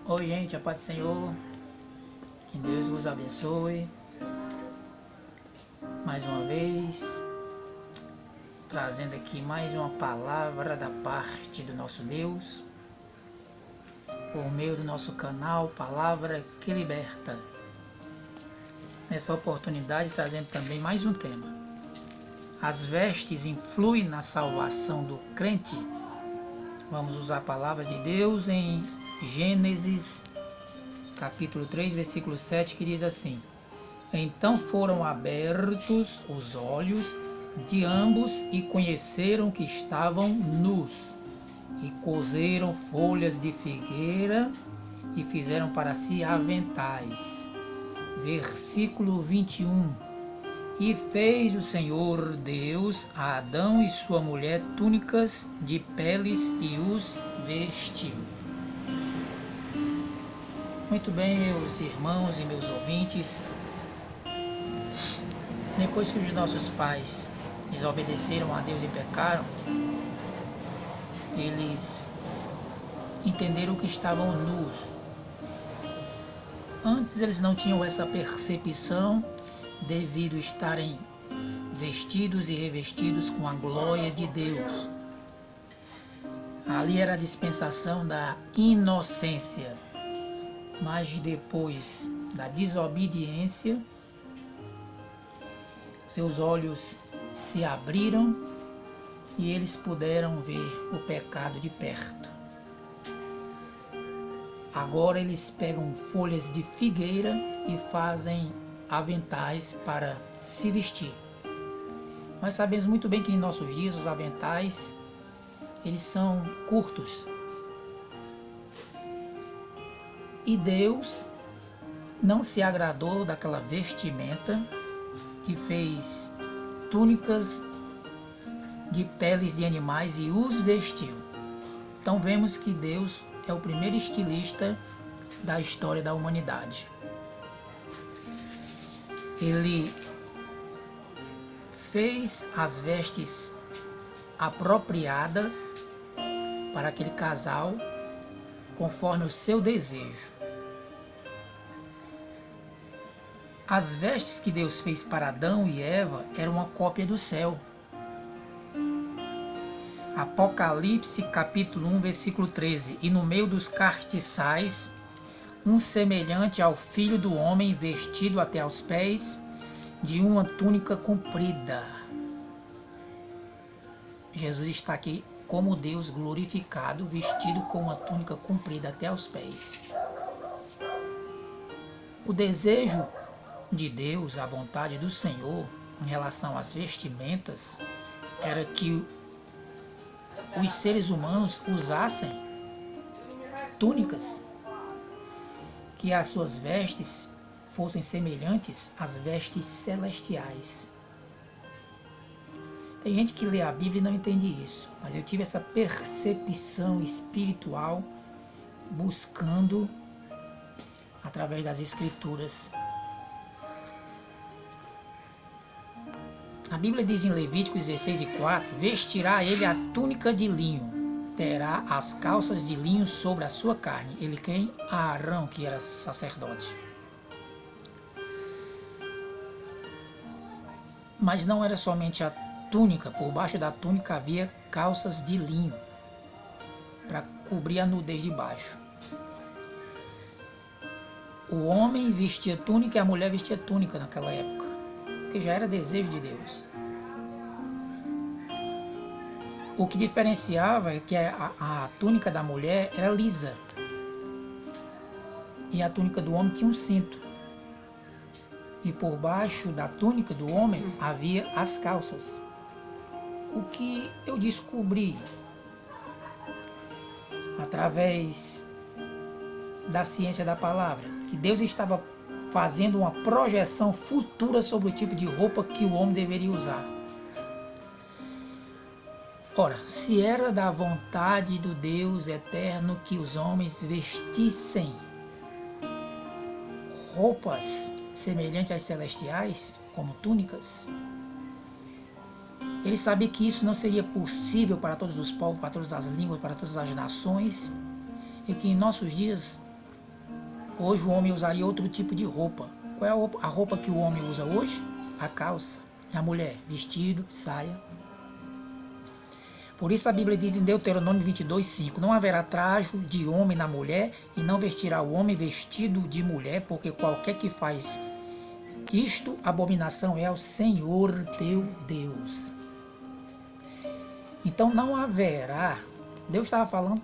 Oi, gente, a paz do Senhor, que Deus vos abençoe. Mais uma vez, trazendo aqui mais uma palavra da parte do nosso Deus, por meio do nosso canal Palavra que Liberta. Nessa oportunidade, trazendo também mais um tema. As vestes influem na salvação do crente? Vamos usar a palavra de Deus em Gênesis, capítulo 3, versículo 7, que diz assim: Então foram abertos os olhos de ambos e conheceram que estavam nus, e coseram folhas de figueira e fizeram para si aventais. Versículo 21. E fez o Senhor Deus a Adão e sua mulher túnicas de peles e os vestiu. Muito bem, meus irmãos e meus ouvintes. Depois que os nossos pais desobedeceram a Deus e pecaram, eles entenderam que estavam nus. Antes eles não tinham essa percepção, devido a estarem vestidos e revestidos com a glória de Deus. Ali era a dispensação da inocência, mas depois da desobediência, seus olhos se abriram e eles puderam ver o pecado de perto. Agora eles pegam folhas de figueira e fazem aventais para se vestir. Nós sabemos muito bem que em nossos dias os aventais eles são curtos. E Deus não se agradou daquela vestimenta e fez túnicas de peles de animais e os vestiu. Então vemos que Deus é o primeiro estilista da história da humanidade. Ele fez as vestes apropriadas para aquele casal, conforme o seu desejo. As vestes que Deus fez para Adão e Eva eram uma cópia do céu. Apocalipse capítulo 1, versículo 13. E no meio dos castiçais, um semelhante ao Filho do Homem, vestido até aos pés de uma túnica comprida. Jesus está aqui como Deus glorificado, vestido com uma túnica comprida até aos pés. O desejo de Deus, a vontade do Senhor em relação às vestimentas, era que os seres humanos usassem túnicas, que as suas vestes fossem semelhantes às vestes celestiais. Tem gente que lê a Bíblia e não entende isso, mas eu tive essa percepção espiritual buscando através das Escrituras. A Bíblia diz em Levítico 16:4: vestirá ele a túnica de linho, terá as calças de linho sobre a sua carne. Ele quem? Arão, que era sacerdote. Mas não era somente a túnica, por baixo da túnica havia calças de linho, para cobrir a nudez de baixo. O homem vestia túnica e a mulher vestia túnica naquela época, porque já era desejo de Deus. O que diferenciava é que a túnica da mulher era lisa e a túnica do homem tinha um cinto. E por baixo da túnica do homem havia as calças. O que eu descobri através da ciência da palavra, que Deus estava fazendo uma projeção futura sobre o tipo de roupa que o homem deveria usar. Ora, se era da vontade do Deus eterno que os homens vestissem roupas semelhantes às celestiais, como túnicas, ele sabia que isso não seria possível para todos os povos, para todas as línguas, para todas as nações, e que em nossos dias Hoje o homem usaria outro tipo de roupa. Qual é a roupa que o homem usa hoje? A calça. E a mulher? Vestido, saia. Por isso a Bíblia diz em Deuteronômio 22:5: não haverá trajo de homem na mulher, e não vestirá o homem vestido de mulher, porque qualquer que faz isto, abominação é ao Senhor teu Deus. Então não haverá, Deus estava falando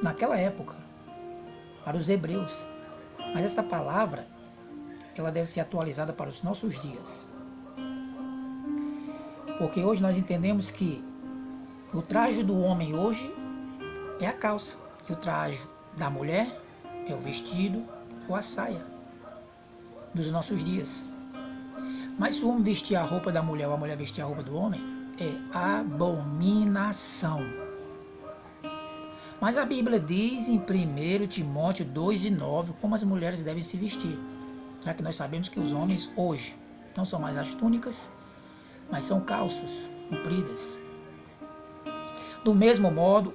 naquela época, para os hebreus, mas essa palavra, ela deve ser atualizada para os nossos dias. Porque hoje nós entendemos que o traje do homem hoje é a calça, e o traje da mulher é o vestido ou a saia dos nossos dias. Mas se o homem vestir a roupa da mulher ou a mulher vestir a roupa do homem, é abominação. Mas a Bíblia diz em 1 Timóteo 2:9 como as mulheres devem se vestir, já que nós sabemos que os homens hoje não são mais as túnicas, mas são calças compridas. Do mesmo modo,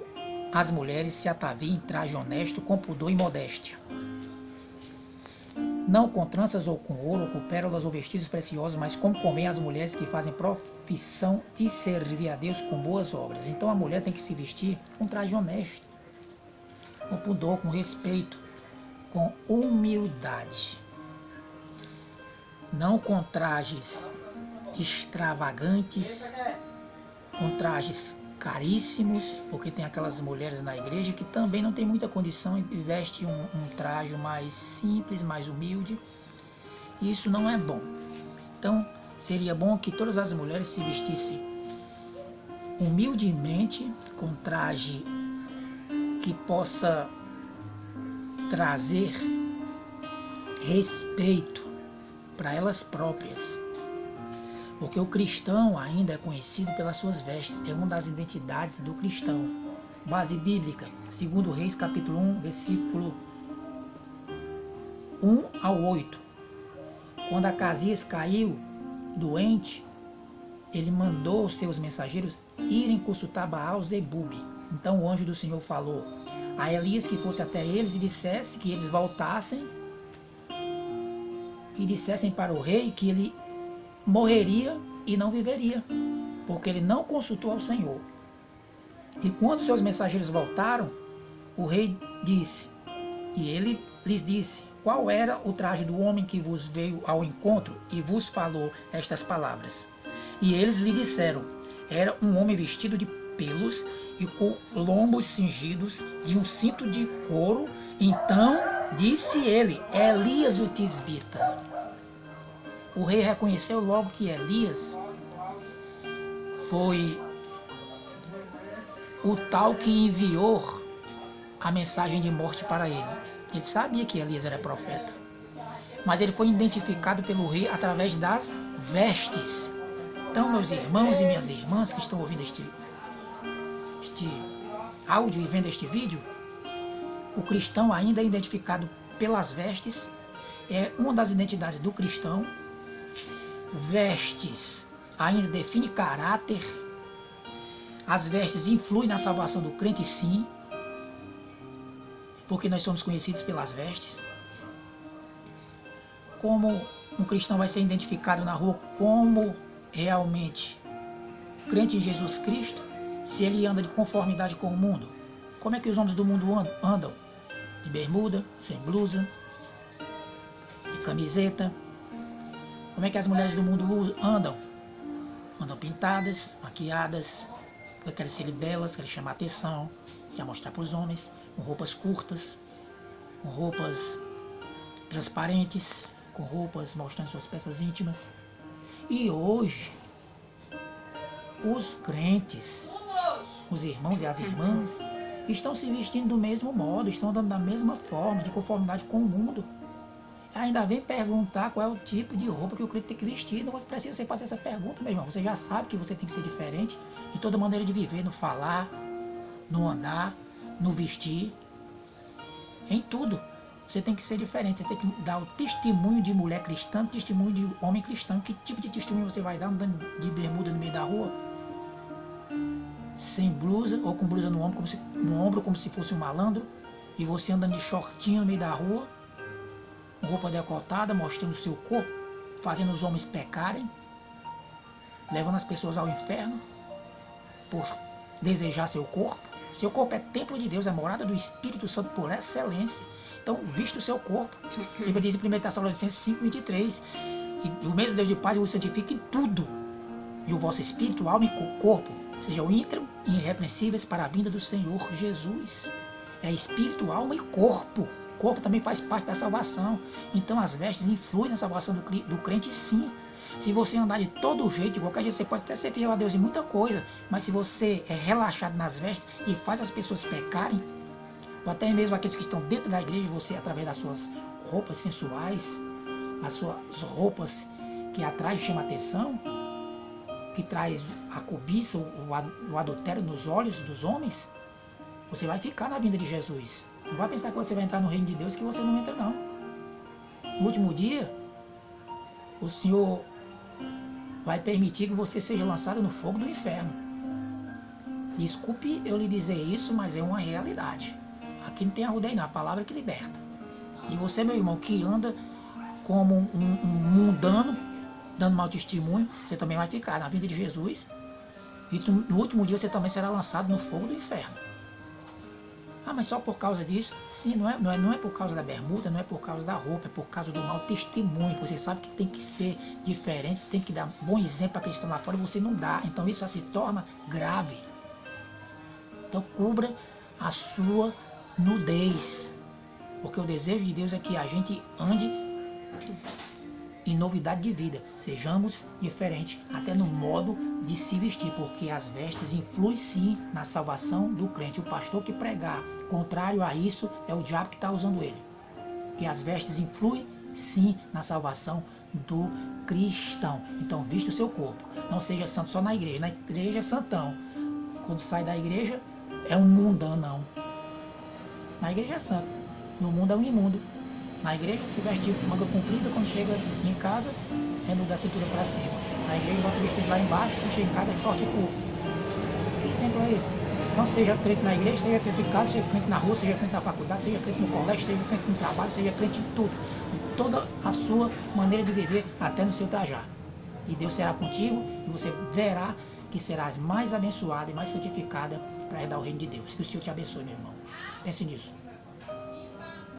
as mulheres se ataviem em traje honesto, com pudor e modéstia, não com tranças ou com ouro, ou com pérolas ou vestidos preciosos, mas como convém às mulheres que fazem profissão de servir a Deus com boas obras. Então a mulher tem que se vestir com traje honesto, com pudor, com respeito, com humildade. Não com trajes extravagantes, com trajes caríssimos, porque tem aquelas mulheres na igreja que também não tem muita condição e veste um traje mais simples, mais humilde. Isso não é bom. Então seria bom que todas as mulheres se vestissem humildemente, com traje que possa trazer respeito para elas próprias. Porque o cristão ainda é conhecido pelas suas vestes, é uma das identidades do cristão. Base bíblica, 2 Reis capítulo 1, versículo 1 ao 8. Quando Acasias caiu doente, ele mandou os seus mensageiros irem consultar Baal-zebub. Então o anjo do Senhor falou a Elias que fosse até eles e dissesse que eles voltassem e dissessem para o rei que ele morreria e não viveria, porque ele não consultou ao Senhor. E quando seus mensageiros voltaram, o rei disse, e ele lhes disse, qual era o traje do homem que vos veio ao encontro e vos falou estas palavras? E eles lhe disseram, era um homem vestido de pelos e com lombos cingidos de um cinto de couro. Então disse ele, Elias o tisbita. O rei reconheceu logo que Elias foi o tal que enviou a mensagem de morte para ele. Ele sabia que Elias era profeta, mas ele foi identificado pelo rei através das vestes. Então, meus irmãos e minhas irmãs que estão ouvindo este áudio e vendo este vídeo, o cristão ainda é identificado pelas vestes, é uma das identidades do cristão. Vestes ainda define caráter. As vestes influem na salvação do crente, sim, porque nós somos conhecidos pelas vestes. Como um cristão vai ser identificado na rua como realmente crente em Jesus Cristo, se ele anda de conformidade com o mundo? Como é que os homens do mundo andam? De bermuda, sem blusa, de camiseta. Como é que as mulheres do mundo andam? Andam pintadas, maquiadas, porque querem ser belas, querem chamar atenção, se amostrar para os homens, com roupas curtas, com roupas transparentes, com roupas mostrando suas peças íntimas. E hoje, os crentes, os irmãos e as irmãs, estão se vestindo do mesmo modo, estão andando da mesma forma, de conformidade com o mundo. Ainda vem perguntar qual é o tipo de roupa que o crente tem que vestir. Não precisa você fazer essa pergunta, meu irmão. Você já sabe que você tem que ser diferente em toda maneira de viver, no falar, no andar, no vestir, em tudo. Você tem que ser diferente, você tem que dar o testemunho de mulher cristã, testemunho de homem cristão. Que tipo de testemunho você vai dar andando de bermuda no meio da rua? Sem blusa ou com blusa no ombro como se fosse um malandro? e você andando de shortinho no meio da rua, com roupa decotada, mostrando o seu corpo, fazendo os homens pecarem, levando as pessoas ao inferno por desejar seu corpo. Seu corpo é templo de Deus, é morada do Espírito Santo por excelência. Então, vista o seu corpo. A Bíblia diz em 1 Tessalonicenses 5:23, e o mesmo Deus de paz vos santifica em tudo, e o vosso espírito, alma e corpo sejam íntegros e irrepreensíveis para a vinda do Senhor Jesus. É espírito, alma e corpo. O corpo também faz parte da salvação. Então as vestes influem na salvação do crente, sim. Se você andar de todo jeito, de qualquer jeito, você pode até ser fiel a Deus em muita coisa, mas se você é relaxado nas vestes e faz as pessoas pecarem, ou até mesmo aqueles que estão dentro da igreja, você, através das suas roupas sensuais, as suas roupas que atraem e chamam a atenção, que traz a cobiça, o adultério nos olhos dos homens, você vai ficar na vinda de Jesus. Não vai pensar que você vai entrar no reino de Deus, que você não entra, não. No último dia, o Senhor vai permitir que você seja lançado no fogo do inferno. Desculpe eu lhe dizer isso, mas é uma realidade. Aqui não tem arruda aí não, a palavra que liberta. E você, meu irmão, que anda como um mundano, dando mau testemunho, você também vai ficar na vinda de Jesus. E no último dia você também será lançado no fogo do inferno. Ah, mas só por causa disso? Sim, não é por causa da bermuda, não é por causa da roupa, é por causa do mau testemunho. Você sabe que tem que ser diferente, você tem que dar bom exemplo para quem está lá fora e você não dá. Então isso já se torna grave. Então cubra a sua nudez. Porque o desejo de Deus é que a gente ande em novidade de vida, sejamos diferentes, até no modo de se vestir, porque as vestes influem sim na salvação do crente. O pastor que pregar contrário a isso é o diabo que está usando ele. E as vestes influem sim na salvação do cristão. Então vista o seu corpo, não seja santo só na igreja é santão, quando sai da igreja é um mundanão. Na igreja é santo, no mundo é um imundo. Na igreja se veste manga comprida, quando chega em casa é no da cintura para cima. Na igreja bota o vestido lá embaixo, quando chega em casa é short curto. Que exemplo é esse? Então seja crente na igreja, seja crente em casa, seja crente na rua, seja crente na faculdade, seja crente no colégio, seja crente no trabalho, seja crente em tudo. Toda a sua maneira de viver, até no seu trajar. E Deus será contigo e você verá que serás mais abençoada e mais santificada para herdar o reino de Deus. Que o Senhor te abençoe, meu irmão. Pense nisso.